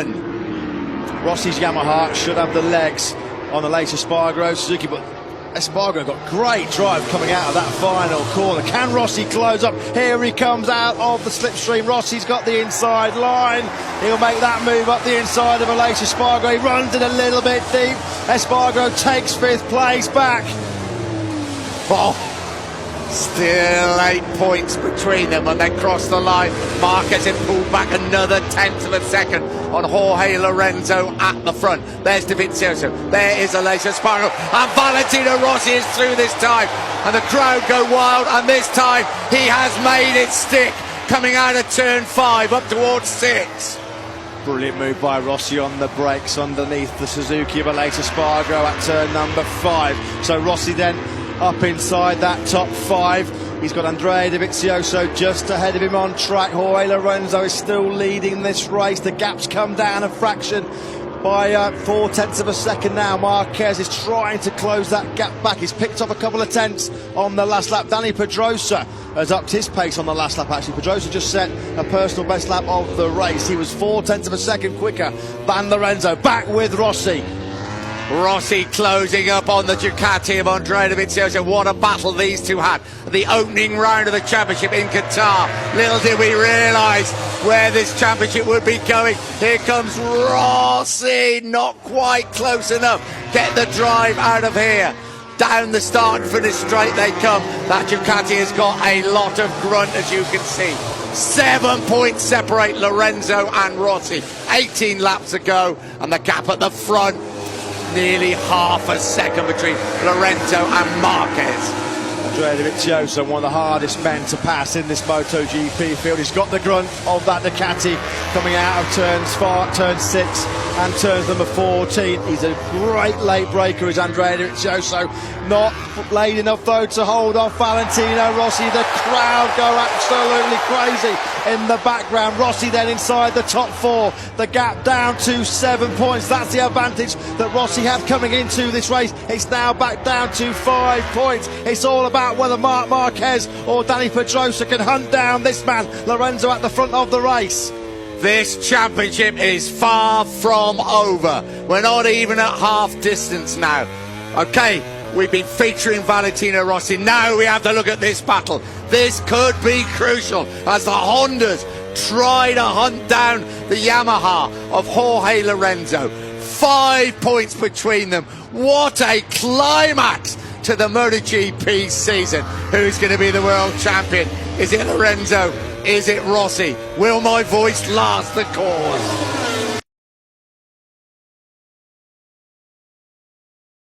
Rossi's Yamaha should have the legs on the late Espargaro Suzuki, but Espargaro got great drive coming out of that final corner. Can Rossi close up? Here he comes out of the slipstream. Rossi's got the inside line. He'll make that move up the inside of Aleix Espargaro. He runs it a little bit deep. Espargaro takes fifth place back. Oh, still 8 points between them when they cross the line. Marquez had pulled back another tenth of a second on Jorge Lorenzo at the front. There's Dovizioso, there is Aleix Espargaro, and Valentino Rossi is through this time, and the crowd go wild, and this time he has made it stick, coming out of turn 5 up towards 6. Brilliant move by Rossi on the brakes underneath the Suzuki of Aleix Espargaro at turn number 5. So Rossi then up inside that top 5. He's got Andrea Dovizioso just ahead of him on track. Jorge Lorenzo is still leading this race. The gap's come down a fraction by 0.4 of a second now. Marquez is trying to close that gap back. He's picked up a couple of tenths on the last lap. Dani Pedrosa has upped his pace on the last lap actually. Pedrosa just set a personal best lap of the race. He was 0.4 of a second quicker than Lorenzo. Back with Rossi. Rossi closing up on the Ducati of Andrea Dovizioso. What a battle these two had at the opening round of the championship in Qatar. Little did we realise where this championship would be going. Here comes Rossi, not quite close enough. Get the drive out of here. Down the start and finish straight they come. That Ducati has got a lot of grunt, as you can see. 7 points separate Lorenzo and Rossi. 18 laps to go, and the gap at the front, nearly half a second between Lorenzo and Marquez. Andrea Dovizioso, one of the hardest men to pass in this MotoGP field. He's got the grunt of that Ducati coming out of turn 6 and turns number 14. He's a great late breaker, is Andrea Dovizioso. Not late enough though to hold off Valentino Rossi. The crowd go absolutely crazy in the background. Rossi then inside the top 4. The gap down to 7 points. That's the advantage that Rossi had coming into this race. It's now back down to 5 points. It's all about whether Marc Marquez or Dani Pedrosa can hunt down this man, Lorenzo, at the front of the race. This championship is far from over. We're not even at half distance now. Okay, we've been featuring Valentino Rossi. Now we have to look at this battle. This could be crucial as the Hondas try to hunt down the Yamaha of Jorge Lorenzo. 5 points between them. What a climax to the MotoGP season. Who's going to be the world champion? Is it Lorenzo? Is it Rossi? Will my voice last the cause?